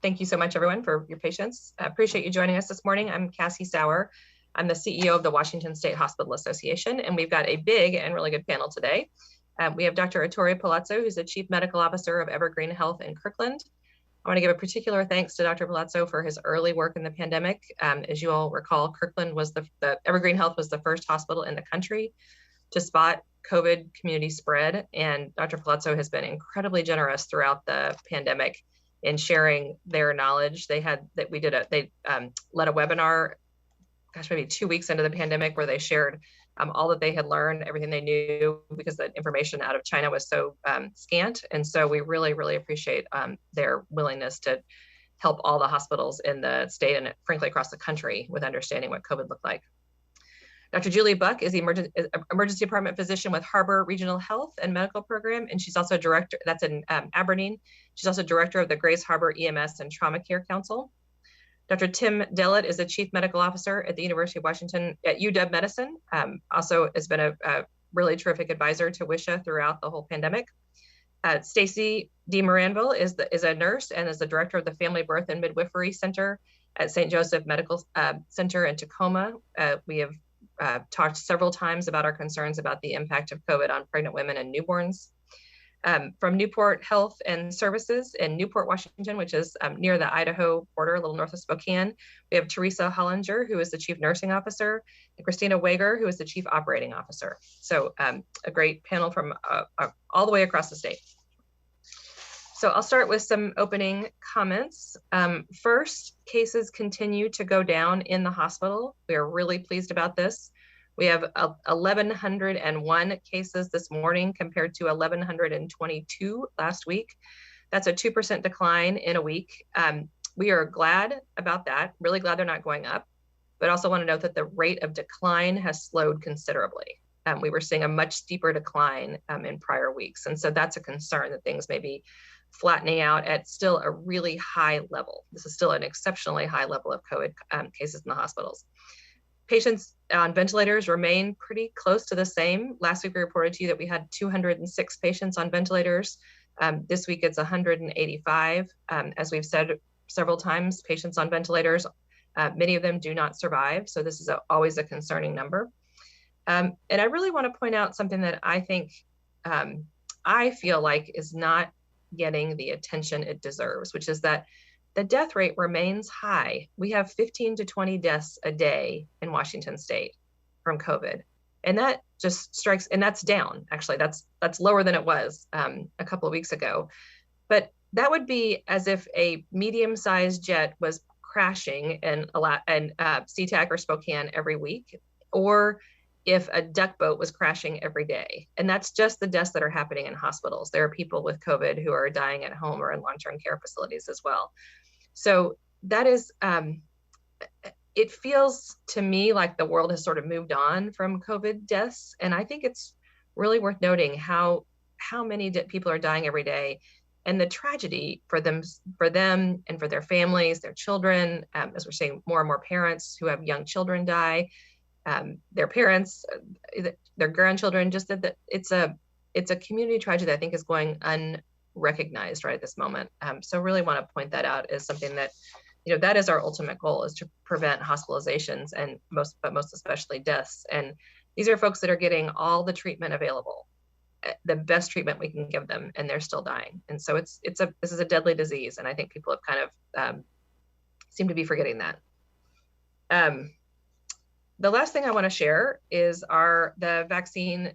Thank you so much, everyone, for your patience. I appreciate you joining us this morning. I'm Cassie Sauer. I'm the CEO of the Washington State Hospital Association, and we've got a big and really good panel today. We have Dr. Ettore Palazzo, who's the Chief Medical Officer of Evergreen Health in Kirkland. I want to give a particular thanks to Dr. Palazzo for his early work in the pandemic. As you all recall, Kirkland was the Evergreen Health was the first hospital in the country to spot COVID community spread, and Dr. Palazzo has been incredibly generous throughout the pandemic in sharing their knowledge. They led a webinar, maybe 2 weeks into the pandemic, where they shared all that they had learned, everything they knew, because the information out of China was so scant. And so we really, really appreciate their willingness to help all the hospitals in the state and frankly across the country with understanding what COVID looked like. Dr. Julie Buck is the emergency department physician with Harbor Regional Health and Medical Program, and she's also director, that's in Aberdeen. She's also director of the Grace Harbor EMS and Trauma Care Council. Dr. Tim Dellett is the chief medical officer at the University of Washington at UW Medicine. Also has been a really terrific advisor to WISHA throughout the whole pandemic. Stacy D. Moranville is a nurse and is the director of the Family Birth and Midwifery Center at St. Joseph Medical Center in Tacoma. We have talked several times about our concerns about the impact of COVID on pregnant women and newborns. From Newport Health and Services in Newport, Washington, which is near the Idaho border, a little north of Spokane, we have Teresa Hollinger, who is the Chief Nursing Officer, and Christina Wager, who is the Chief Operating Officer. So a great panel from all the way across the state. So I'll start with some opening comments. First, cases continue to go down in the hospital. We are really pleased about this. We have 1,101 cases this morning compared to 1,122 last week. That's a 2% decline in a week. We are glad about that, really glad they're not going up, but also want to note that the rate of decline has slowed considerably. We were seeing a much steeper decline in prior weeks. And so that's a concern that things may be flattening out at still a really high level. This is still an exceptionally high level of COVID cases in the hospitals. Patients on ventilators remain pretty close to the same. Last week we reported to you that we had 206 patients on ventilators. This week it's 185. As we've said several times, patients on ventilators, many of them do not survive. So this is always a concerning number. And I really want to point out something that I think, I feel like is not getting the attention it deserves, which is that the death rate remains high. We have 15 to 20 deaths a day in Washington State from COVID. And that just strikes, and that's down, actually, that's lower than it was a couple of weeks ago. But that would be as if a medium-sized jet was crashing in SeaTac or Spokane every week, or if a duck boat was crashing every day. And that's just the deaths that are happening in hospitals. There are people with COVID who are dying at home or in long-term care facilities as well. So that is, it feels to me like the world has sort of moved on from COVID deaths. And I think it's really worth noting how many people are dying every day, and the tragedy for them and for their families, their children, as we're seeing more and more parents who have young children die, their parents, their grandchildren, just that it's a community tragedy that I think is going unrecognized right at this moment. So really want to point that out as something that, that is our ultimate goal, is to prevent hospitalizations and most especially deaths. And these are folks that are getting all the treatment available, the best treatment we can give them, and they're still dying. And so this is a deadly disease, and I think people have kind of seem to be forgetting that. The last thing I want to share is the vaccine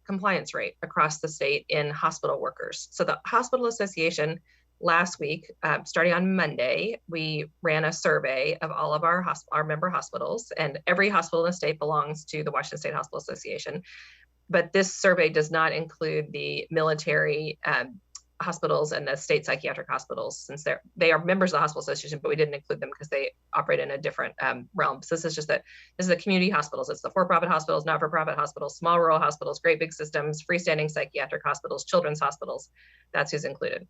compliance rate across the state in hospital workers. So the Hospital Association last week, starting on Monday, we ran a survey of all of our member hospitals, and every hospital in the state belongs to the Washington State Hospital Association. But this survey does not include the military hospitals and the state psychiatric hospitals, since they are members of the Hospital Association, but we didn't include them because they operate in a different realm. So this is the community hospitals. It's the for-profit hospitals, not-for-profit hospitals, small rural hospitals, great big systems, freestanding psychiatric hospitals, children's hospitals. That's who's included.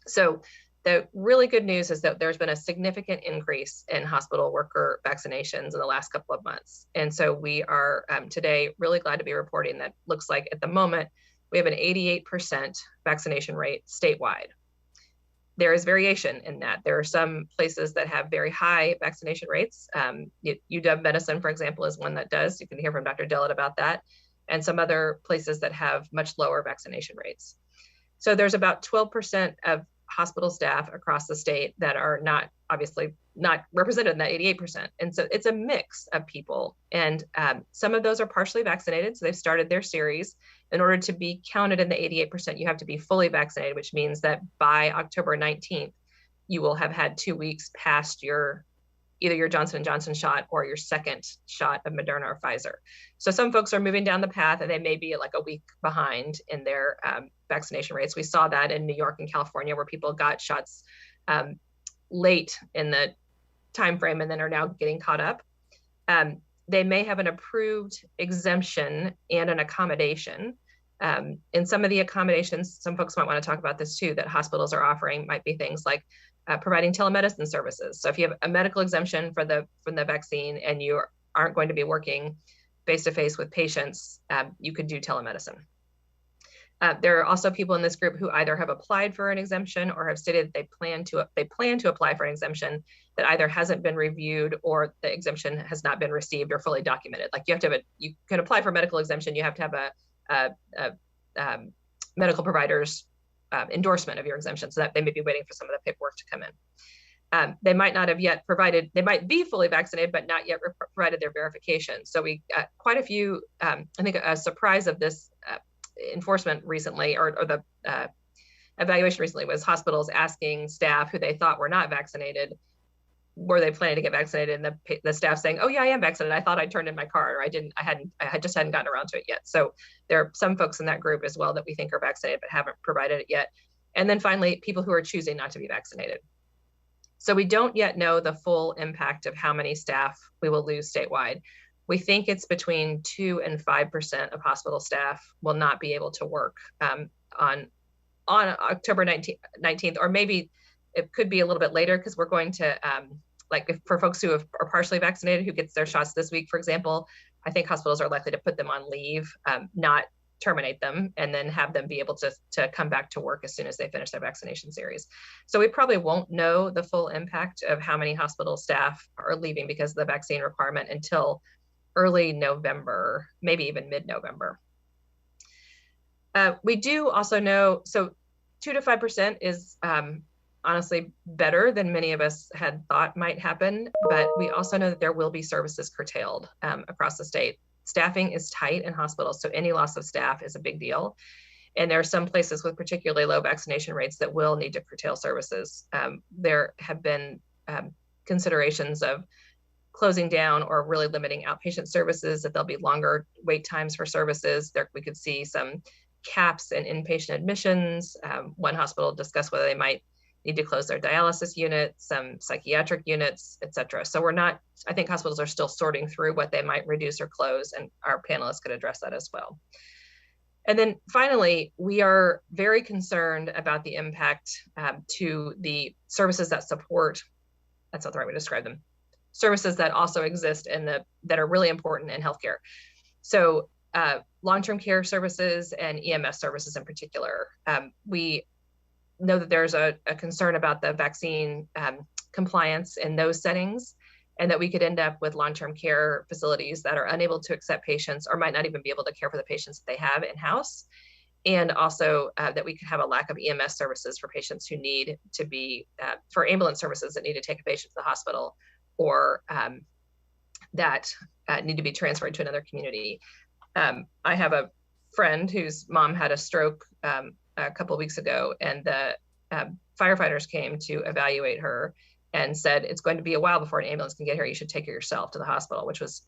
So the really good news is that there's been a significant increase in hospital worker vaccinations in the last couple of months. And so we are today really glad to be reporting that looks like at the moment, we have an 88% vaccination rate statewide. there is variation in that. There are some places that have very high vaccination rates. UW Medicine, for example, is one that does. You can hear from Dr. Dillett about that, and some other places that have much lower vaccination rates. So there's about 12% of hospital staff across the state that are not, obviously not represented in that 88%. And so it's a mix of people. And some of those are partially vaccinated. So they've started their series. In order to be counted in the 88%, you have to be fully vaccinated, which means that by October 19th, you will have had 2 weeks past either your Johnson & Johnson shot or your second shot of Moderna or Pfizer. So some folks are moving down the path and they may be like a week behind in their vaccination rates. We saw that in New York and California, where people got shots late in the time frame and then are now getting caught up. They may have an approved exemption and an accommodation. In some of the accommodations, some folks might want to talk about this too, that hospitals are offering might be things like providing telemedicine services. So if you have a medical exemption from the vaccine and you aren't going to be working face-to-face with patients, you could do telemedicine. There are also people in this group who either have applied for an exemption or have stated they plan to apply for an exemption that either hasn't been reviewed or the exemption has not been received or fully documented. Like you can apply for medical exemption, you have to have a medical provider's endorsement of your exemption, so that they may be waiting for some of the paperwork to come in. They might not have yet provided, they might be fully vaccinated, but not yet provided their verification. So we got quite a few, I think a surprise of this enforcement recently, or the evaluation recently, was hospitals asking staff who they thought were not vaccinated, were they planning to get vaccinated, and the staff saying, oh yeah, I am vaccinated, I thought I turned in my card, or I just hadn't gotten around to it yet. So there are some folks in that group as well that we think are vaccinated but haven't provided it yet. And then finally, people who are choosing not to be vaccinated. So we don't yet know the full impact of how many staff we will lose statewide. We think it's between 2 and 5% of hospital staff will not be able to work on October 19th, or maybe it could be a little bit later, because we're going to, for folks who are partially vaccinated, who gets their shots this week, for example, I think hospitals are likely to put them on leave, not terminate them, and then have them be able to come back to work as soon as they finish their vaccination series. So we probably won't know the full impact of how many hospital staff are leaving because of the vaccine requirement until early November, maybe even mid-November. We do also know, so 2 to 5% is honestly better than many of us had thought might happen, but we also know that there will be services curtailed across the state. Staffing is tight in hospitals, so any loss of staff is a big deal. And there are some places with particularly low vaccination rates that will need to curtail services. There have been considerations of closing down or really limiting outpatient services, that there'll be longer wait times for services. We could see some caps in inpatient admissions. One hospital discussed whether they might need to close their dialysis units, some psychiatric units, et cetera. So I think hospitals are still sorting through what they might reduce or close, and our panelists could address that as well. And then finally, we are very concerned about the impact to the services that support, that's not the right way to describe them, services that also exist that are really important in healthcare. So long-term care services and EMS services in particular. We know that there's a concern about the vaccine compliance in those settings, and that we could end up with long-term care facilities that are unable to accept patients or might not even be able to care for the patients that they have in-house. And also that we could have a lack of EMS services for patients who need to be, for ambulance services that need to take a patient to the hospital, or that need to be transferred to another community. I have a friend whose mom had a stroke a couple of weeks ago, and the firefighters came to evaluate her and said, it's going to be a while before an ambulance can get here. You should take her yourself to the hospital, which was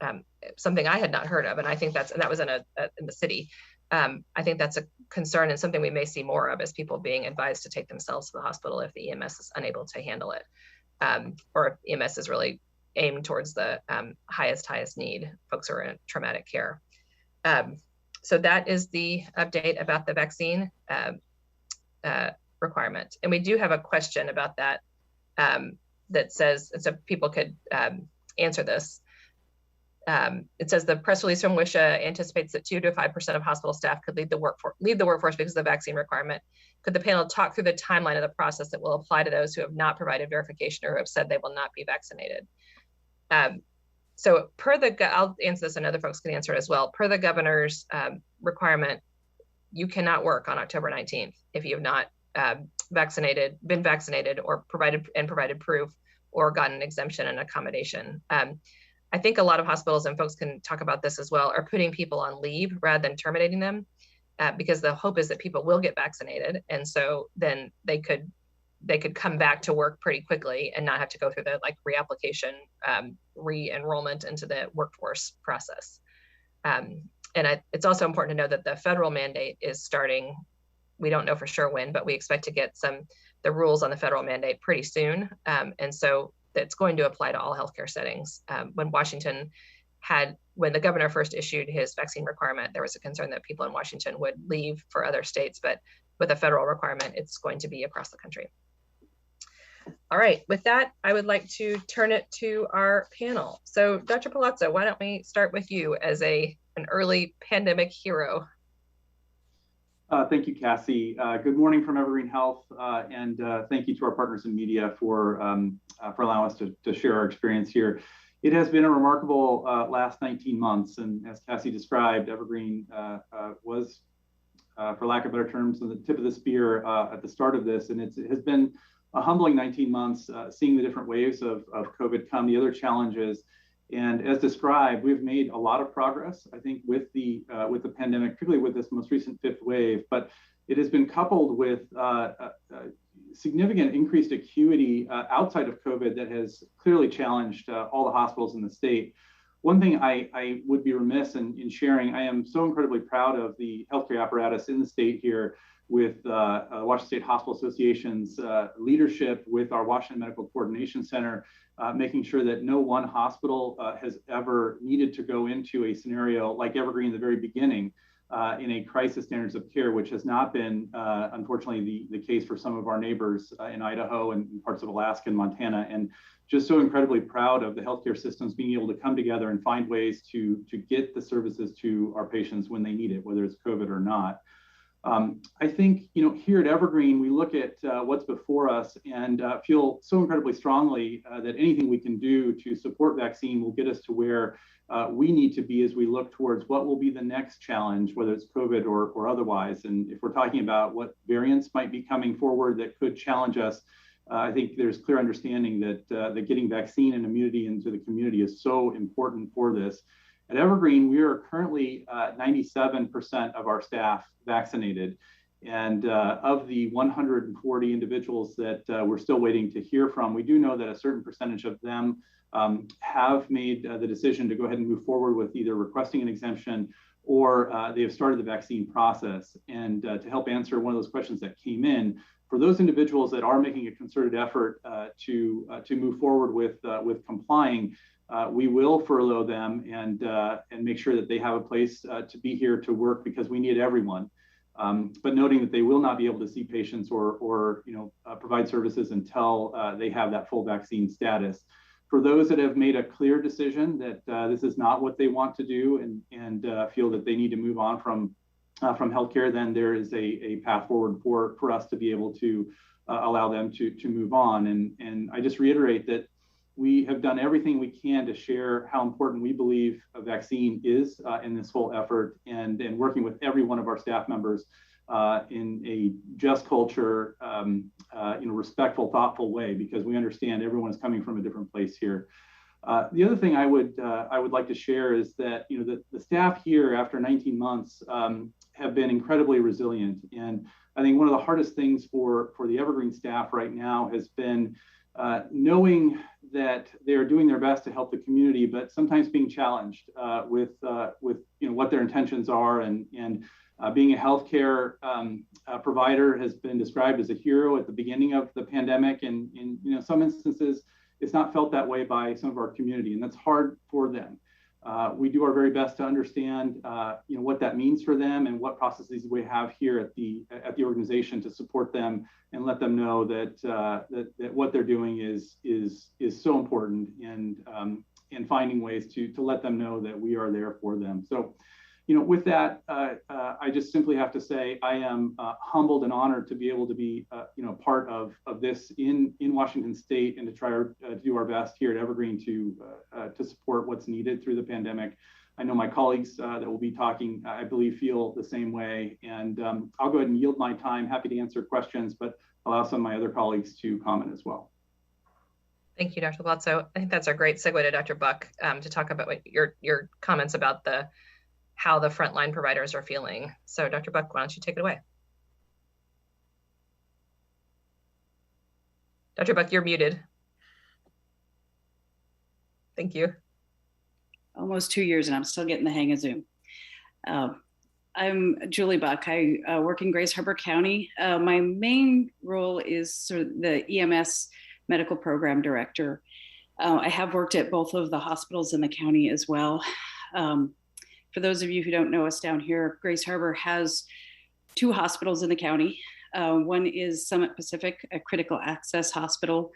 something I had not heard of. And I think that was in the city. I think that's a concern and something we may see more of, as people being advised to take themselves to the hospital if the EMS is unable to handle it. Or if EMS is really aimed towards the highest need, folks who are in traumatic care. So that is the update about the vaccine requirement. And we do have a question about that that says, so people could answer this. It says the press release from WSHA anticipates that 2 to 5% of hospital staff could leave the workforce because of the vaccine requirement. Could the panel talk through the timeline of the process that will apply to those who have not provided verification or who have said they will not be vaccinated? So I'll answer this and other folks can answer it as well. Per the governor's requirement, you cannot work on October 19th if you have not been vaccinated or provided proof or gotten an exemption and accommodation. I think a lot of hospitals, and folks can talk about this as well, are putting people on leave rather than terminating them because the hope is that people will get vaccinated. And so then they could come back to work pretty quickly and not have to go through the reapplication, re-enrollment into the workforce process. It's also important to know that the federal mandate is starting. We don't know for sure when, but we expect to get the rules on the federal mandate pretty soon. And so that's going to apply to all healthcare settings. When the governor first issued his vaccine requirement, there was a concern that people in Washington would leave for other states, but with a federal requirement, it's going to be across the country. All right, with that, I would like to turn it to our panel. So Dr. Palazzo, why don't we start with you as an early pandemic hero? Thank you, Cassie. Good morning from Evergreen Health, and thank you to our partners in media for allowing us to share our experience here. It has been a remarkable last 19 months, and as Cassie described, Evergreen was, for lack of better terms, on the tip of the spear at the start of this, and it has been a humbling 19 months, seeing the different waves of COVID come, the other challenges. And as described, we've made a lot of progress, I think, with the pandemic, particularly with this most recent fifth wave. But it has been coupled with significant increased acuity outside of COVID that has clearly challenged all the hospitals in the state. One thing I would be remiss in sharing, I am so incredibly proud of the healthcare apparatus in the state here with Washington State Hospital Association's leadership, with our Washington Medical Coordination Center, making sure that no one hospital has ever needed to go into a scenario like Evergreen in the very beginning in a crisis standards of care, which has not been, unfortunately, the case for some of our neighbors in Idaho and parts of Alaska and Montana. And just so incredibly proud of the healthcare systems being able to come together and find ways to get the services to our patients when they need it, whether it's COVID or not. I think, here at Evergreen, we look at what's before us and feel so incredibly strongly that anything we can do to support vaccine will get us to where we need to be as we look towards what will be the next challenge, whether it's COVID or otherwise. And if we're talking about what variants might be coming forward that could challenge us, I think there's clear understanding that getting vaccine and immunity into the community is so important for this. At Evergreen, we are currently 97% of our staff vaccinated. And of the 140 individuals that we're still waiting to hear from, we do know that a certain percentage of them have made the decision to go ahead and move forward with either requesting an exemption or they have started the vaccine process. And to help answer one of those questions that came in, for those individuals that are making a concerted effort to move forward with complying, we will furlough them and make sure that they have a place to be here to work, because we need everyone. But noting that they will not be able to see patients or provide services until they have that full vaccine status. For those that have made a clear decision that this is not what they want to do and feel that they need to move on from healthcare, then there is a path forward for us to be able to allow them to move on. And I just reiterate that we have done everything we can to share how important we believe a vaccine is in this whole effort, and working with every one of our staff members in a just culture, respectful, thoughtful way, because we understand everyone is coming from a different place here. The other thing I would like to share is that the staff here after 19 months have been incredibly resilient, and I think one of the hardest things for the Evergreen staff right now has been knowing that they are doing their best to help the community, but sometimes being challenged with what their intentions are, and being a healthcare provider has been described as a hero at the beginning of the pandemic, and in some instances it's not felt that way by some of our community, and that's hard for them. We do our very best to understand, what that means for them and what processes we have here at the organization to support them and let them know that what they're doing is so important, and finding ways to let them know that we are there for them. So, with that, I just simply have to say I am humbled and honored to be able to be, part of this in Washington State, and to try to do our best here at Evergreen to support what's needed through the pandemic. I know my colleagues that will be talking, I believe, feel the same way. And I'll go ahead and yield my time. Happy to answer questions, but allow some of my other colleagues to comment as well. Thank you, Dr. Palazzo. I think that's a great segue to Dr. Buck to talk about what your comments about how the frontline providers are feeling. So Dr. Buck, why don't you take it away? Dr. Buck, you're muted. Thank you. Almost 2 years and I'm still getting the hang of Zoom. I'm Julie Buck. I work in Grace Harbor County. My main role is sort of the EMS Medical Program Director. I have worked at both of the hospitals in the county as well. For those of you who don't know us down here, Grace Harbor has 2 hospitals in the county. One is Summit Pacific, a critical access hospital.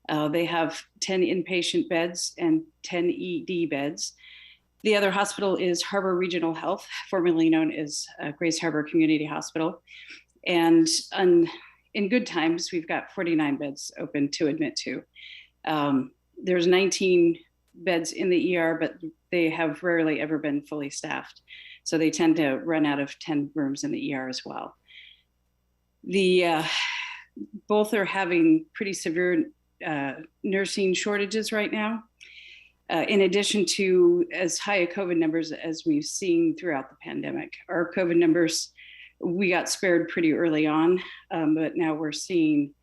They have 10 inpatient beds and 10 ED beds. The other hospital is Harbor Regional Health, formerly known as Grace Harbor Community Hospital. And in good times, we've got 49 beds open to admit to. There's 19 beds in the ER, but they have rarely ever been fully staffed. So they tend to run out of 10 rooms in the ER as well. Both are having pretty severe nursing shortages right now. In addition to as high a COVID numbers as we've seen throughout the pandemic. Our COVID numbers, we got spared pretty early on, but now we're seeing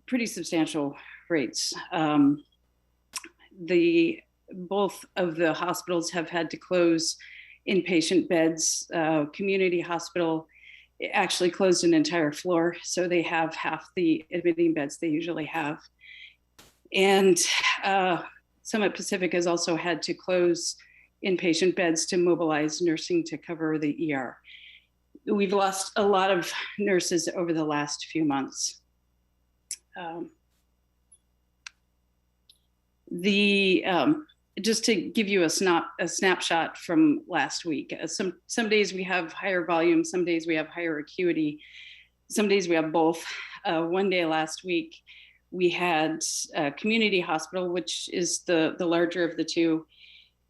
pretty substantial rates. Both of the hospitals have had to close inpatient beds. Community hospital actually closed an entire floor, so they have half the admitting beds they usually have. And Summit Pacific has also had to close inpatient beds to mobilize nursing to cover the ER. We've lost a lot of nurses over the last few months. Just to give you a snapshot from last week, some days we have higher volume, some days we have higher acuity, some days we have both. One day last week, we had a community hospital, which is the larger of the two.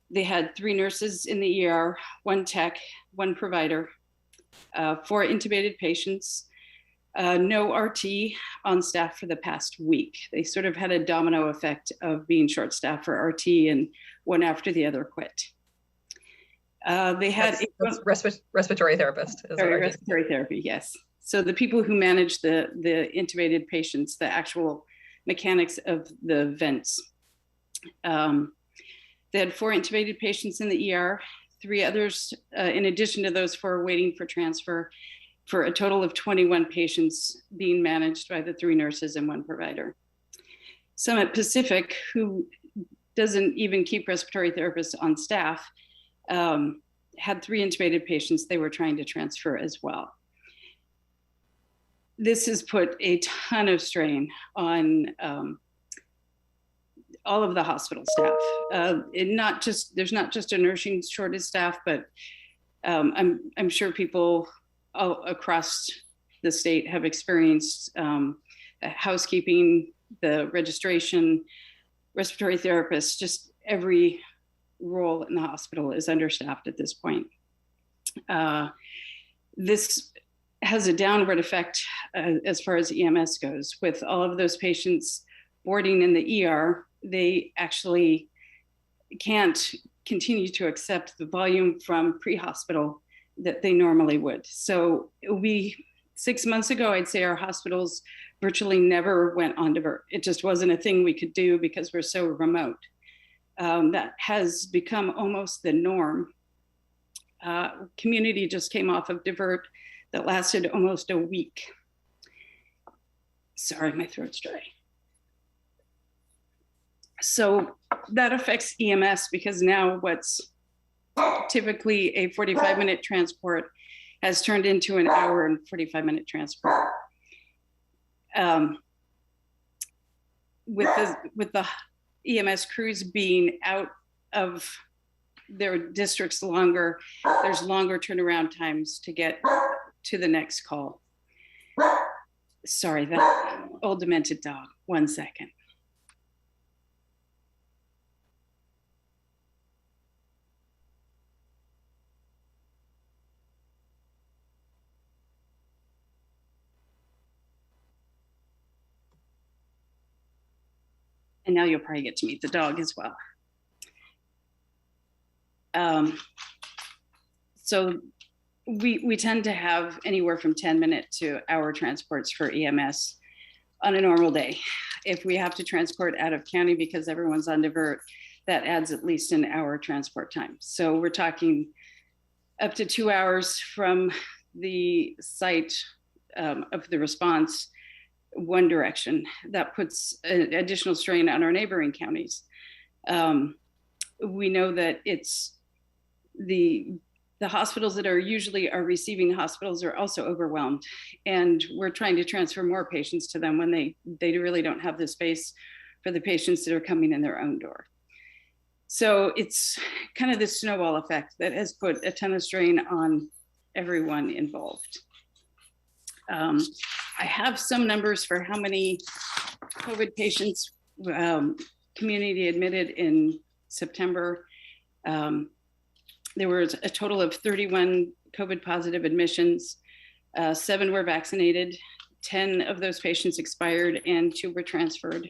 They had 3 nurses in the ER, 1 tech, 1 provider, 4 intubated patients, no RT on staff for the past week. They sort of had a domino effect of being short-staffed for RT, and one after the other quit. They had respiratory therapist. Respiratory therapy, yes. So the people who manage the intubated patients, the actual mechanics of the vents. They had 4 intubated patients in the ER, 3 others, in addition to those 4 waiting for transfer, for a total of 21 patients being managed by the 3 nurses and 1 provider. Summit Pacific, who doesn't even keep respiratory therapists on staff, had 3 intubated patients they were trying to transfer as well. This has put a ton of strain on all of the hospital staff. There's not just a nursing shortage staff, but I'm sure people all across the state have experienced housekeeping, the registration, respiratory therapists, just every role in the hospital is understaffed at this point. This has a downward effect as far as EMS goes. With all of those patients boarding in the ER, they actually can't continue to accept the volume from pre-hospital that they normally would. So 6 months ago, I'd say our hospitals virtually never went on divert. It just wasn't a thing we could do because we're so remote. That has become almost the norm. Community just came off of divert that lasted almost a week. Sorry, my throat's dry. So that affects EMS because now what's typically a 45-minute transport has turned into an hour and 45-minute transport. With the EMS crews being out of their districts longer, there's longer turnaround times to get to the next call. Sorry, that old demented dog. 1 second. And now you'll probably get to meet the dog as well. So we tend to have anywhere from 10-minute to hour transports for EMS on a normal day. If we have to transport out of county because everyone's on divert, that adds at least an hour transport time. So we're talking up to 2 hours from the site of the response one direction. That puts an additional strain on our neighboring counties. We know that it's the hospitals that are usually our receiving hospitals are also overwhelmed, and we're trying to transfer more patients to them when they really don't have the space for the patients that are coming in their own door. So it's kind of this snowball effect that has put a ton of strain on everyone involved. I have some numbers for how many COVID patients community admitted in September. There was a total of 31 COVID positive admissions. 7 were vaccinated. 10 of those patients expired and 2 were transferred.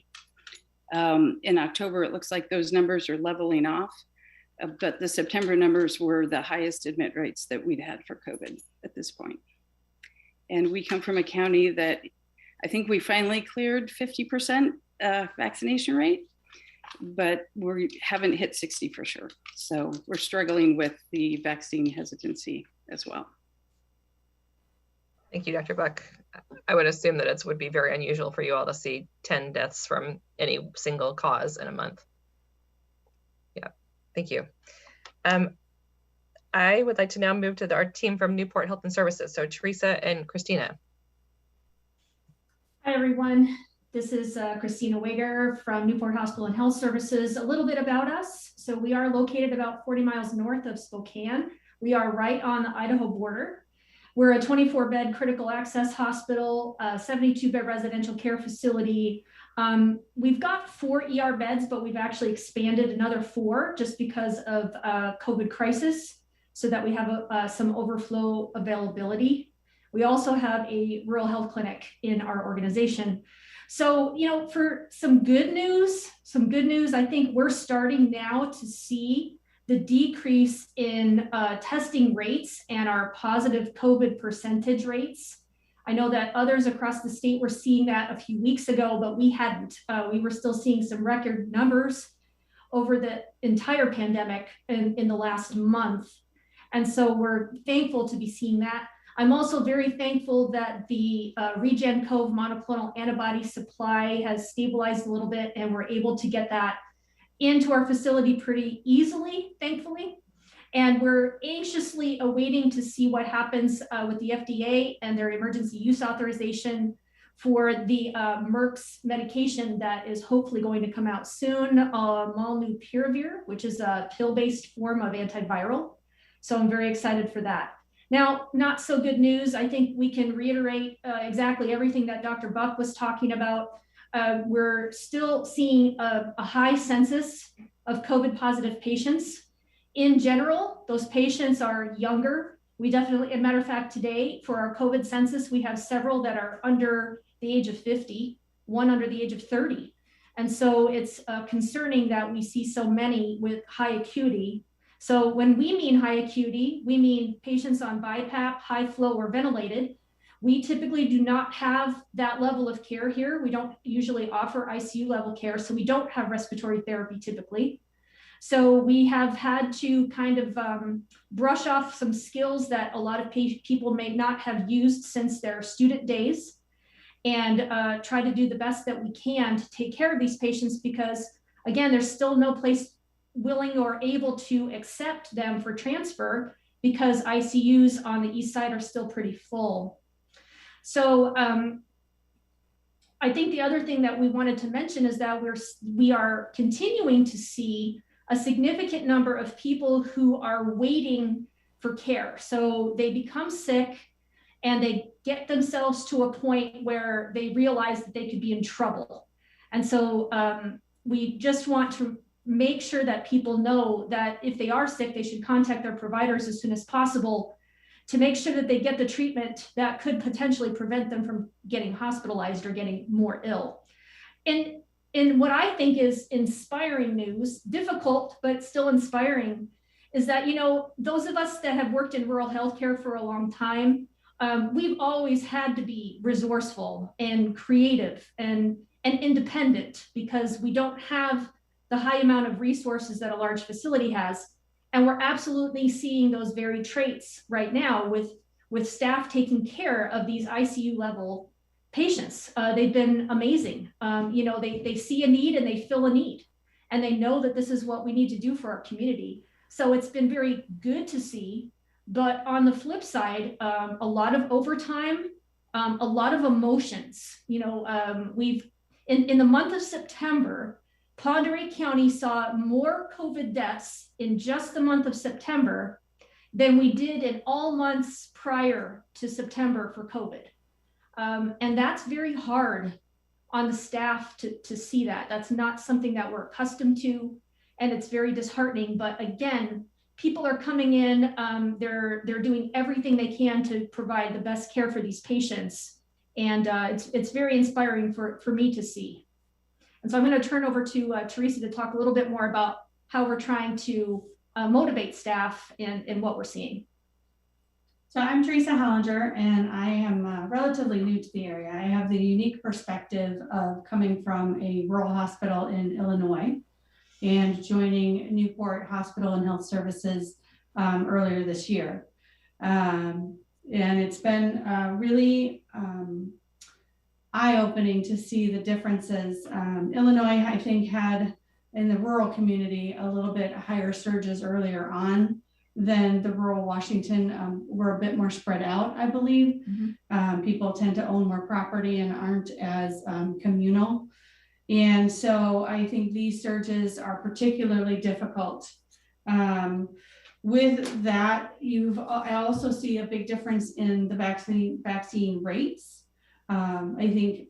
In October, it looks like those numbers are leveling off, but the September numbers were the highest admit rates that we'd had for COVID at this point. And we come from a county that I think we finally cleared 50% vaccination rate, but we haven't hit 60 for sure. So we're struggling with the vaccine hesitancy as well. Thank you, Dr. Buck. I would assume that it would be very unusual for you all to see 10 deaths from any single cause in a month. Yeah, thank you. I would like to now move to our team from Newport Health and Services. So Teresa and Christina. Hi, everyone. This is Christina Wager from Newport Hospital and Health Services. A little bit about us. So we are located about 40 miles north of Spokane. We are right on the Idaho border. We're a 24-bed critical access hospital, 72-bed residential care facility. We've got 4 ER beds, but we've actually expanded another 4 just because of COVID crisis, so that we have some overflow availability. We also have a rural health clinic in our organization. So, you know, for some good news, I think we're starting now to see the decrease in testing rates and our positive COVID percentage rates. I know that others across the state were seeing that a few weeks ago, but we hadn't. We were still seeing some record numbers over the entire pandemic in the last month. And so we're thankful to be seeing that. I'm also very thankful that the Regen-Cov monoclonal antibody supply has stabilized a little bit, and we're able to get that into our facility pretty easily, thankfully. And we're anxiously awaiting to see what happens with the FDA and their emergency use authorization for the Merck's medication that is hopefully going to come out soon, molnupiravir, which is a pill-based form of antiviral. So I'm very excited for that. Now, not so good news. I think we can reiterate exactly everything that Dr. Buck was talking about. We're still seeing a high census of COVID positive patients. In general, those patients are younger. We definitely, as a matter of fact, today for our COVID census, we have several that are under the age of 50, one under the age of 30. And so it's concerning that we see so many with high acuity. So when we mean high acuity, we mean patients on BiPAP, high flow, or ventilated. We typically do not have that level of care here. We don't usually offer ICU level care, so we don't have respiratory therapy typically. So we have had to kind of brush off some skills that a lot of people may not have used since their student days, and try to do the best that we can to take care of these patients, because again, there's still no place willing or able to accept them for transfer because ICUs on the east side are still pretty full. So I think the other thing that we wanted to mention is that we are continuing to see a significant number of people who are waiting for care. So they become sick and they get themselves to a point where they realize that they could be in trouble. And so we just want to make sure that people know that if they are sick, they should contact their providers as soon as possible to make sure that they get the treatment that could potentially prevent them from getting hospitalized or getting more ill. And what I think is inspiring news, difficult, but still inspiring, is that, you know, those of us that have worked in rural healthcare for a long time, we've always had to be resourceful and creative and independent because we don't have the high amount of resources that a large facility has. And we're absolutely seeing those very traits right now with staff taking care of these ICU level patients. They've been amazing. You know, they see a need and they fill a need, and they know that this is what we need to do for our community. So it's been very good to see. But on the flip side, a lot of overtime, a lot of emotions. You know, we've in the month of September, Pend Oreille County saw more COVID deaths in just the month of September than we did in all months prior to September for COVID. And that's very hard on the staff to see that. That's not something that we're accustomed to, and it's very disheartening. But again, people are coming in, they're doing everything they can to provide the best care for these patients. And it's very inspiring for me to see. And so I'm going to turn over to Teresa to talk a little bit more about how we're trying to motivate staff in what we're seeing. So I'm Teresa Hollinger, and I am relatively new to the area. I have the unique perspective of coming from a rural hospital in Illinois and joining Newport Hospital and Health Services earlier this year. And it's been really eye-opening to see the differences. Illinois, I think, had in the rural community a little bit higher surges earlier on than the rural Washington. We're a bit more spread out, I believe. Mm-hmm. People tend to own more property and aren't as communal. And so I think these surges are particularly difficult. With that, I also see a big difference in the vaccine rates. I think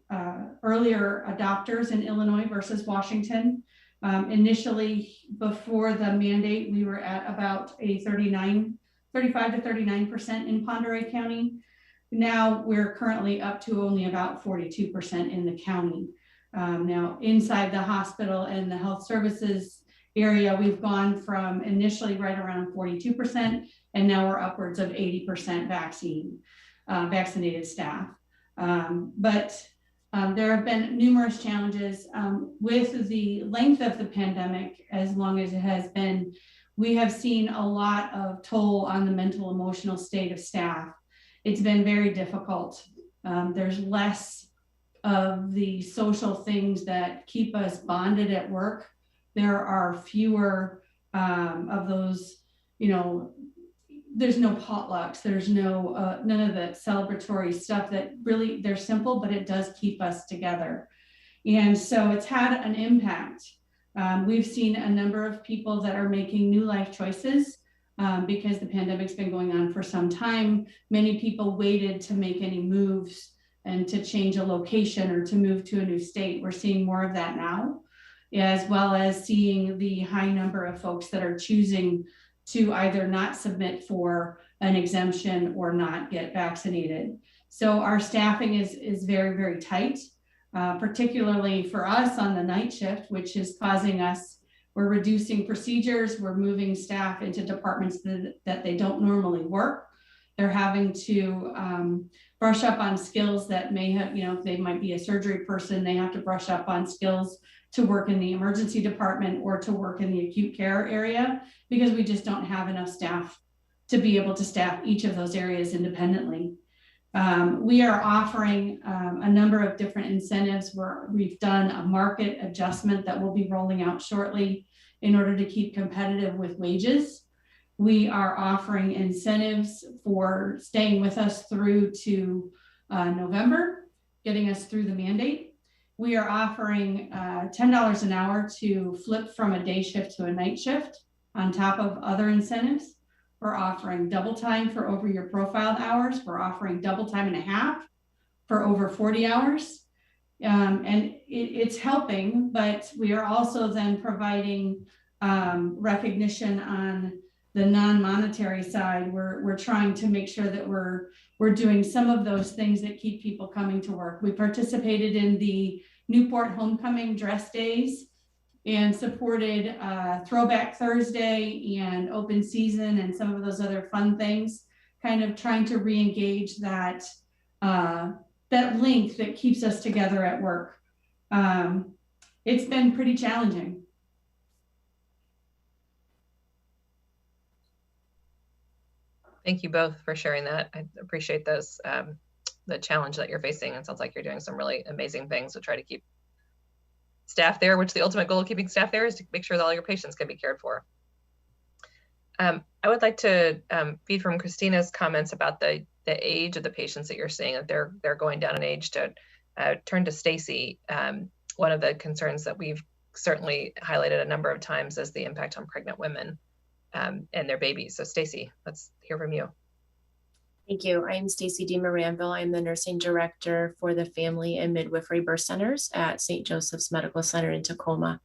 earlier adopters in Illinois versus Washington. Initially, before the mandate, we were at about a 35 to 39% in Pend Oreille County. Now we're currently up to only about 42% in the county. Now inside the hospital and the health services area, we've gone from initially right around 42%, and now we're upwards of 80% vaccinated staff. But there have been numerous challenges with the length of the pandemic. As long as it has been, we have seen a lot of toll on the mental, emotional state of staff. It's been very difficult. There's less of the social things that keep us bonded at work. There are fewer of those, you know, there's no potlucks, there's no none of the celebratory stuff that really, they're simple, but it does keep us together. And so it's had an impact. We've seen a number of people that are making new life choices because the pandemic's been going on for some time. Many people waited to make any moves and to change a location or to move to a new state. We're seeing more of that now, as well as seeing the high number of folks that are choosing to either not submit for an exemption or not get vaccinated. So our staffing is very, very tight, particularly for us on the night shift, which is causing us, we're reducing procedures, we're moving staff into departments that they don't normally work. They're having to brush up on skills that may have, you know, if they might be a surgery person, they have to brush up on skills to work in the emergency department or to work in the acute care area, because we just don't have enough staff to be able to staff each of those areas independently. We are offering a number of different incentives where we've done a market adjustment that will be rolling out shortly in order to keep competitive with wages. We are offering incentives for staying with us through to November, getting us through the mandate. We are offering $10 an hour to flip from a day shift to a night shift on top of other incentives. We're offering double time for over your profiled hours. We're offering double time and a half for over 40 hours. And it's helping, but we are also then providing recognition on the non-monetary side. We're trying to make sure that we're doing some of those things that keep people coming to work. We participated in the Newport Homecoming Dress Days and supported Throwback Thursday and Open Season and some of those other fun things, kind of trying to re-engage that link that keeps us together at work. It's been pretty challenging. Thank you both for sharing that. I appreciate those, the challenge that you're facing. It sounds like you're doing some really amazing things to try to keep staff there, which the ultimate goal of keeping staff there is to make sure that all your patients can be cared for. I would like to feed from Christina's comments about the age of the patients that you're seeing, that they're going down in age, to turn to Stacy. One of the concerns that we've certainly highlighted a number of times is the impact on pregnant women and their babies. So Stacy, let's hear from you. Thank you. I'm Stacy D. Moranville. I'm the nursing director for the Family and Midwifery Birth Centers at St. Joseph's Medical Center in Tacoma.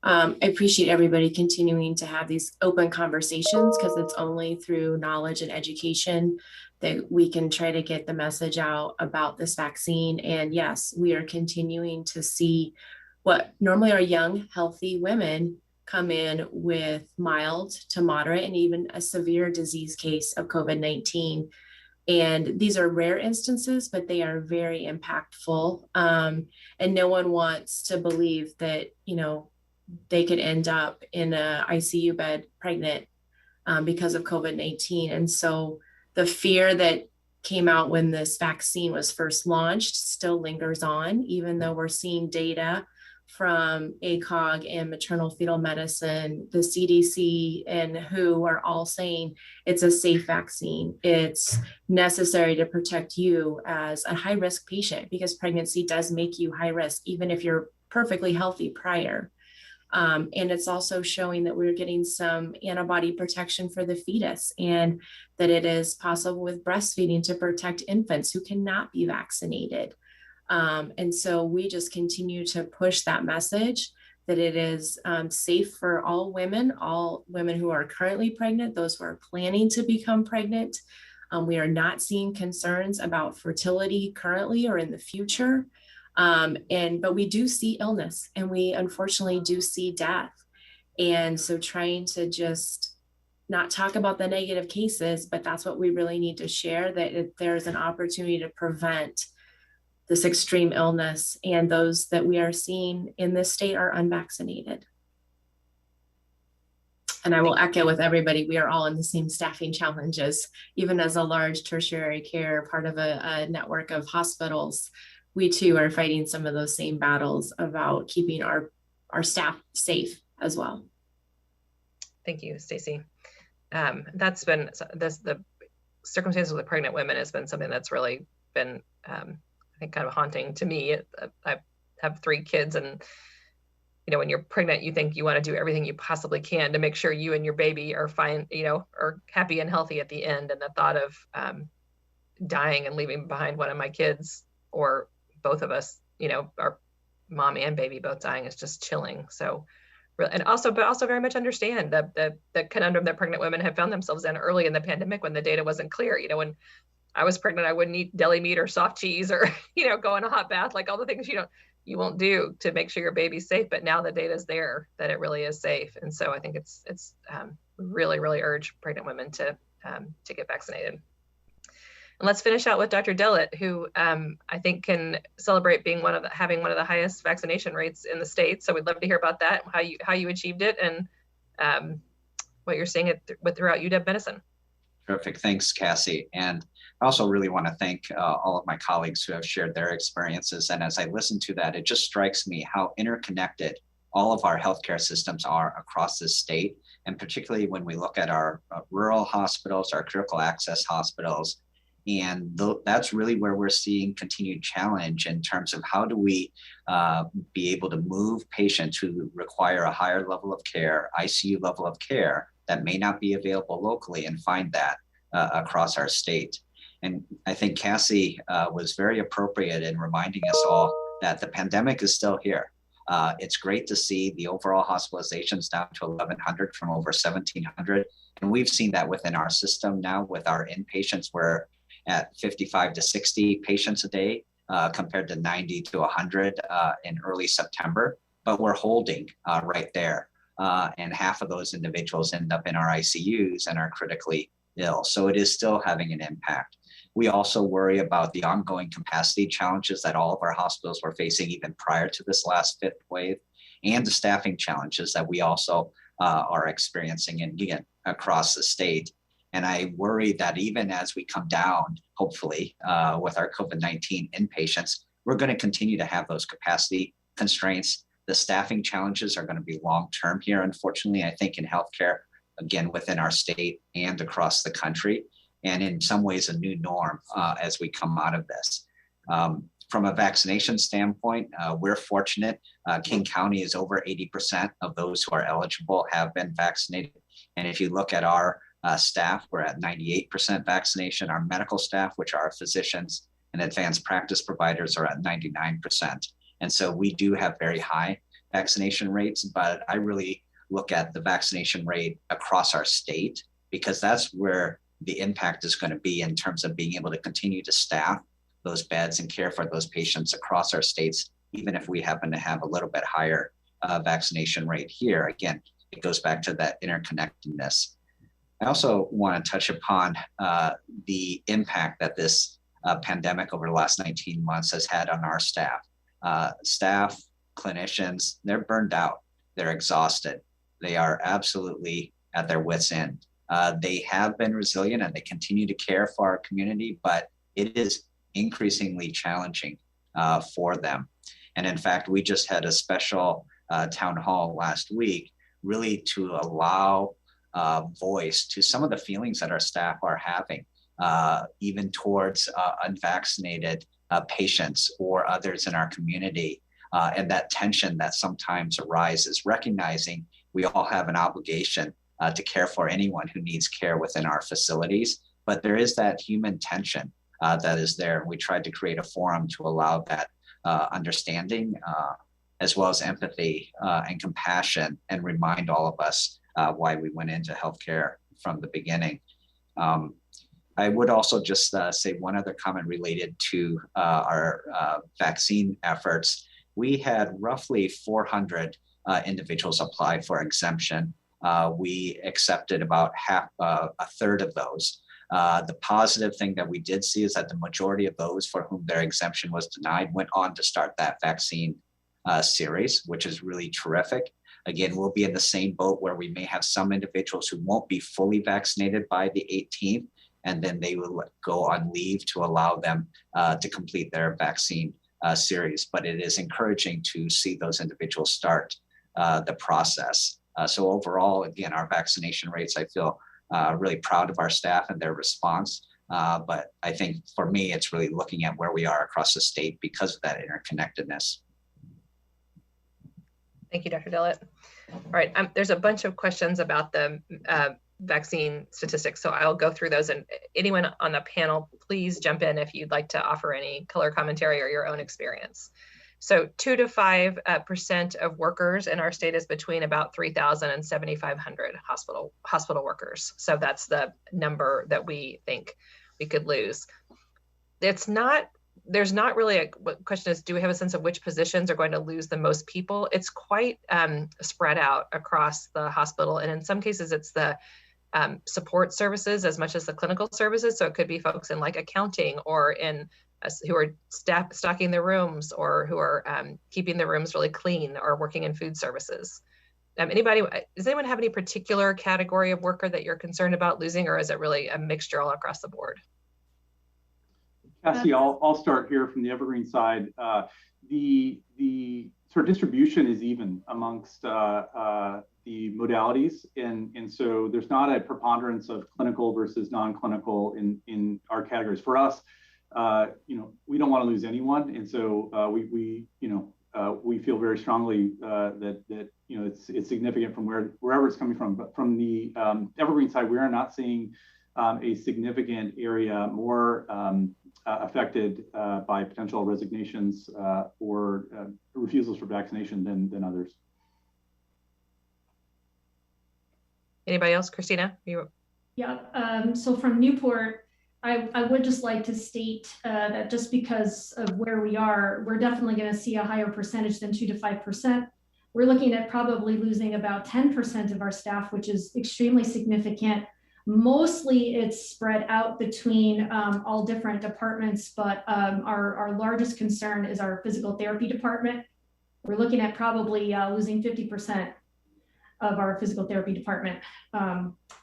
I appreciate everybody continuing to have these open conversations, because it's only through knowledge and education that we can try to get the message out about this vaccine. And yes, we are continuing to see what normally are young, healthy women come in with mild to moderate and even a severe disease case of COVID-19. And these are rare instances, but they are very impactful. And no one wants to believe that, you know, they could end up in an ICU bed pregnant because of COVID-19. And so the fear that came out when this vaccine was first launched still lingers on, even though we're seeing data from ACOG and maternal fetal medicine, the CDC and WHO are all saying it's a safe vaccine. It's necessary to protect you as a high-risk patient, because pregnancy does make you high risk, even if you're perfectly healthy prior. And it's also showing that we're getting some antibody protection for the fetus, and that it is possible with breastfeeding to protect infants who cannot be vaccinated. And so we just continue to push that message that it is safe for all women who are currently pregnant, those who are planning to become pregnant. We are not seeing concerns about fertility currently or in the future. But we do see illness, and we unfortunately do see death. And so trying to just not talk about the negative cases, but that's what we really need to share, that there's an opportunity to prevent this extreme illness, and those that we are seeing in this state are unvaccinated. And I will echo with everybody, we are all in the same staffing challenges. Even as a large tertiary care, part of a network of hospitals, we too are fighting some of those same battles about keeping our staff safe as well. Thank you, Stacy. That's been the circumstances with the pregnant women has been something that's really been, I think, kind of haunting to me. I have 3 kids, and you know, when you're pregnant, you think you want to do everything you possibly can to make sure you and your baby are fine, you know, are happy and healthy at the end. And the thought of dying and leaving behind one of my kids, or both of us, you know, our mom and baby both dying, is just chilling. So, but also very much understand the conundrum that pregnant women have found themselves in early in the pandemic when the data wasn't clear. You know, when I was pregnant, I wouldn't eat deli meat or soft cheese, or, you know, go in a hot bath, like all the things you won't do to make sure your baby's safe. But now the data is there that it really is safe. And so I think it's really, really urge pregnant women to get vaccinated. And let's finish out with Dr. Dillett, who I think can celebrate being having one of the highest vaccination rates in the state. So we'd love to hear about that, how you achieved it, and what you're seeing throughout UW Medicine. Perfect. Thanks, Cassie. And I also really want to thank all of my colleagues who have shared their experiences. And as I listen to that, it just strikes me how interconnected all of our healthcare systems are across this state. And particularly when we look at our rural hospitals, our critical access hospitals, and that's really where we're seeing continued challenge in terms of how do we be able to move patients who require a higher level of care, ICU level of care, that may not be available locally, and find that across our state. And I think Cassie was very appropriate in reminding us all that the pandemic is still here. It's great to see the overall hospitalizations down to 1,100 from over 1,700. And we've seen that within our system now with our inpatients. We're at 55 to 60 patients a day compared to 90 to 100 in early September. But we're holding right there. And half of those individuals end up in our ICUs and are critically ill. So it is still having an impact. We also worry about the ongoing capacity challenges that all of our hospitals were facing even prior to this last fifth wave, and the staffing challenges that we also are experiencing again across the state. And I worry that even as we come down, hopefully, with our COVID-19 inpatients, we're going to continue to have those capacity constraints. The staffing challenges are going to be long-term here, unfortunately, I think in healthcare, again, within our state and across the country. And in some ways, a new norm as we come out of this. From a vaccination standpoint, we're fortunate. King County is over 80% of those who are eligible have been vaccinated. And if you look at our staff, we're at 98% vaccination. Our medical staff, which are physicians and advanced practice providers, are at 99%. And so we do have very high vaccination rates, but I really look at the vaccination rate across our state, because that's where the impact is going to be in terms of being able to continue to staff those beds and care for those patients across our states, even if we happen to have a little bit higher vaccination rate here. Again, it goes back to that interconnectedness. I also want to touch upon the impact that this pandemic over the last 19 months has had on our staff. Staff, clinicians, they're burned out, they're exhausted. They are absolutely at their wits' end. They have been resilient and they continue to care for our community, but it is increasingly challenging for them. And in fact, we just had a special town hall last week, really to allow voice to some of the feelings that our staff are having, even towards unvaccinated patients or others in our community, and that tension that sometimes arises, recognizing we all have an obligation to care for anyone who needs care within our facilities. But there is that human tension that is there. And we tried to create a forum to allow that understanding, as well as empathy and compassion, and remind all of us why we went into healthcare from the beginning. I would also just say one other comment related to our vaccine efforts. We had roughly 400 individuals apply for exemption. We accepted about a third of those. The positive thing that we did see is that the majority of those for whom their exemption was denied went on to start that vaccine series, which is really terrific. Again, we'll be in the same boat where we may have some individuals who won't be fully vaccinated by the 18th, and then they will go on leave to allow them to complete their vaccine series. But it is encouraging to see those individuals start the process. So overall, again, our vaccination rates, I feel really proud of our staff and their response. But I think for me, it's really looking at where we are across the state because of that interconnectedness. Thank you, Dr. Dillett. All right, there's a bunch of questions about the vaccine statistics, so I'll go through those, and anyone on the panel, please jump in if you'd like to offer any color commentary or your own experience. So 2 to 5% of workers in our state is between about 3,000 and 7,500 hospital workers. So that's the number that we think we could lose. There's not really a question is, do we have a sense of which positions are going to lose the most people? It's quite spread out across the hospital. And in some cases, it's the support services as much as the clinical services. So it could be folks in like accounting or in who are stocking the rooms, or who are keeping the rooms really clean, or working in food services. Does anyone have any particular category of worker that you're concerned about losing, or is it really a mixture all across the board? Cassie, I'll start here from the Evergreen side. The sort of distribution is even amongst the modalities, and so there's not a preponderance of clinical versus non-clinical in our categories. For us, we don't want to lose anyone, and so we feel very strongly that it's significant from wherever it's coming from. But from the Evergreen side, we are not seeing a significant area more affected by potential resignations or refusals for vaccination than others. Anybody else? Christina? Yeah, so from Newport, I would just like to state that just because of where we are, we're definitely going to see a higher percentage than 2 to 5%. We're looking at probably losing about 10% of our staff, which is extremely significant. Mostly it's spread out between all different departments, but our largest concern is our physical therapy department. We're looking at probably losing 50% of our physical therapy department.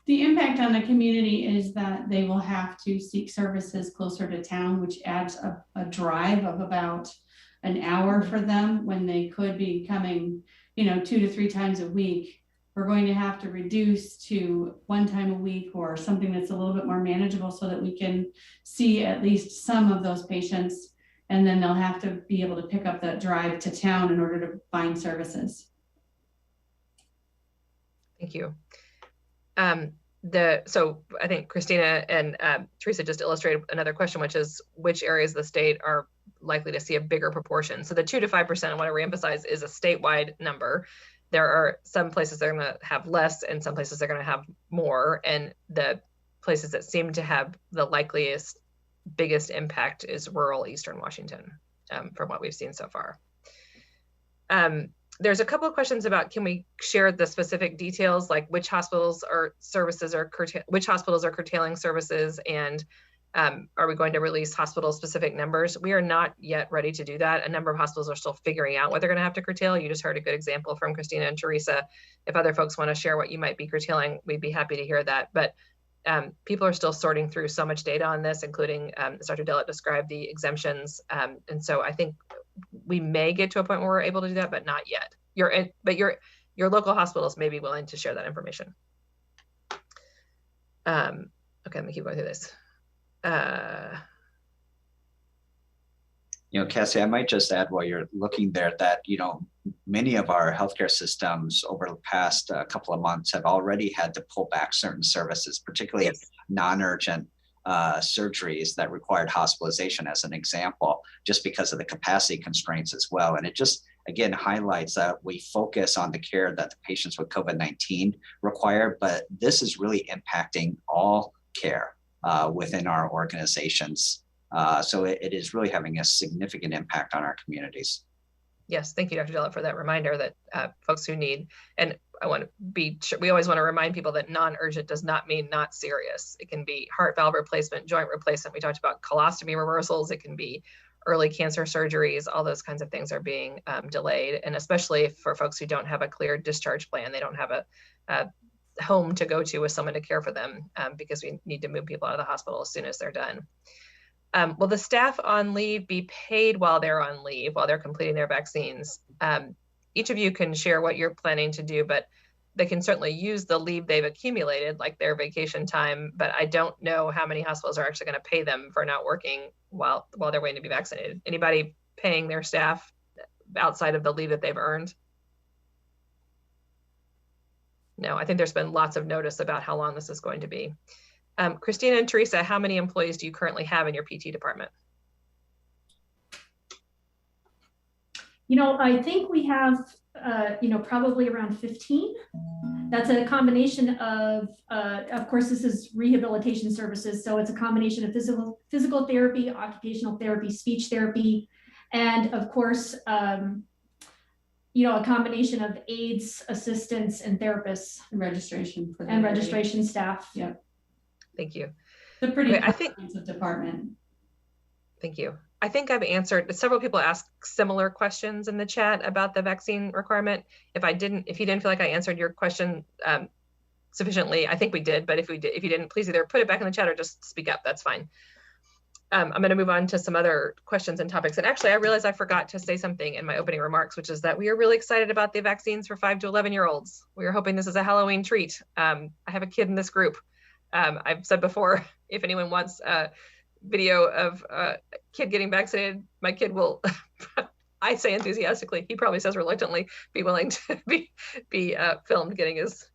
The impact on the community is that they will have to seek services closer to town, which adds a drive of about an hour for them when they could be coming, 2 to 3 times a week. We're going to have to reduce to 1 time a week or something that's a little bit more manageable so that we can see at least some of those patients, and then they'll have to be able to pick up that drive to town in order to find services. Thank you. So I think Christina and Teresa just illustrated another question, which is which areas of the state are likely to see a bigger proportion. So the 2 to 5%, I want to reemphasize, is a statewide number. There are some places that are going to have less and some places that are going to have more. And the places that seem to have the likeliest, biggest impact is rural Eastern Washington, from what we've seen so far. There's a couple of questions about, can we share the specific details, like which hospitals or services are which hospitals are curtailing services, and are we going to release hospital specific numbers? We are not yet ready to do that. A number of hospitals are still figuring out what they're going to have to curtail. You just heard a good example from Christina and Teresa. If other folks want to share what you might be curtailing, we'd be happy to hear that. But people are still sorting through so much data on this, including, as Dr. Dillett described, the exemptions. And so I think we may get to a point where we're able to do that, but not yet. But your local hospitals may be willing to share that information. Okay, let me keep going through this. Cassie, I might just add while you're looking there that, many of our healthcare systems over the past couple of months have already had to pull back certain services, particularly Yes. non-urgent surgeries that required hospitalization, as an example, just because of the capacity constraints as well. And it just, again, highlights that we focus on the care that the patients with COVID-19 require, but this is really impacting all care within our organizations. So it is really having a significant impact on our communities. Yes, thank you, Dr. Dillett, for that reminder that folks who need, and I want to be sure, we always want to remind people that non-urgent does not mean not serious. It can be heart valve replacement, joint replacement. We talked about colostomy reversals. It can be early cancer surgeries. All those kinds of things are being delayed. And especially for folks who don't have a clear discharge plan, they don't have a home to go to with someone to care for them, because we need to move people out of the hospital as soon as they're done. Will the staff on leave be paid while they're on leave, while they're completing their vaccines? Each of you can share what you're planning to do, but they can certainly use the leave they've accumulated, like their vacation time, but I don't know how many hospitals are actually going to pay them for not working while they're waiting to be vaccinated. Anybody paying their staff outside of the leave that they've earned? No, I think there's been lots of notice about how long this is going to be. Christina and Teresa, how many employees do you currently have in your PT department? I think we have, probably around 15. That's a combination of course, this is rehabilitation services. So it's a combination of physical therapy, occupational therapy, speech therapy, and of course, a combination of aides, assistants, and therapists. And registration for and registration staff. Yeah. Thank you. It's a pretty comprehensive department. Thank you. I think I've answered, several people asked similar questions in the chat about the vaccine requirement. If you didn't feel like I answered your question sufficiently, I think we did, but if you didn't, please either put it back in the chat or just speak up, that's fine. I'm going to move on to some other questions and topics. And actually, I realized I forgot to say something in my opening remarks, which is that we are really excited about the vaccines for 5 to 11-year-olds. We are hoping this is a Halloween treat. I have a kid in this group. I've said before, if anyone wants a video of a kid getting vaccinated, my kid will, I say enthusiastically, he probably says reluctantly, be willing to be filmed getting his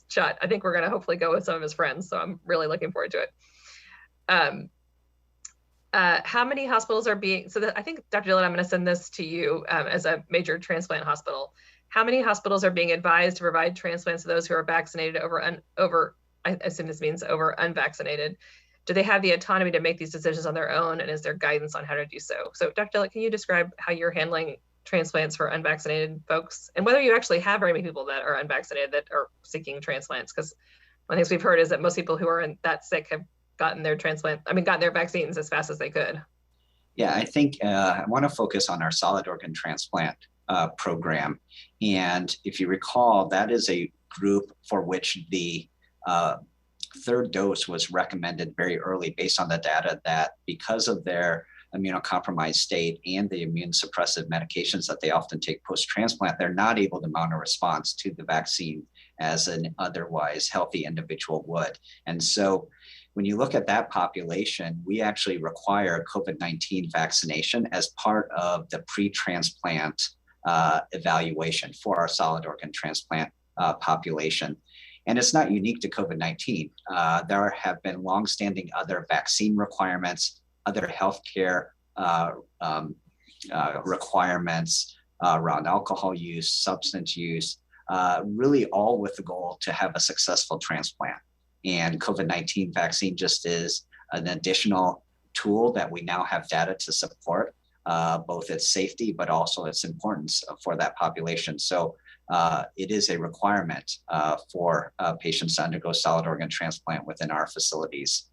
shot. I think we're going to hopefully go with some of his friends. So I'm really looking forward to it. How many hospitals are being, I think, Dr. Dillon, I'm going to send this to you as a major transplant hospital. How many hospitals are being advised to provide transplants to those who are vaccinated over, I assume this means over unvaccinated? Do they have the autonomy to make these decisions on their own? And is there guidance on how to do so? So Dr. Dillon, can you describe how you're handling transplants for unvaccinated folks and whether you actually have very many people that are unvaccinated that are seeking transplants? Because one of the things we've heard is that most people who are that sick have gotten their gotten their vaccines as fast as they could. Yeah, I think I want to focus on our solid organ transplant program. And if you recall, that is a group for which the third dose was recommended very early based on the data that because of their immunocompromised state and the immune suppressive medications that they often take post-transplant, they're not able to mount a response to the vaccine as an otherwise healthy individual would. And so when you look at that population, we actually require COVID-19 vaccination as part of the pre-transplant evaluation for our solid organ transplant population. And it's not unique to COVID-19. There have been longstanding other vaccine requirements, other healthcare requirements around alcohol use, substance use, really all with the goal to have a successful transplant. And COVID-19 vaccine just is an additional tool that we now have data to support, both its safety, but also its importance for that population. So it is a requirement for patients to undergo solid organ transplant within our facilities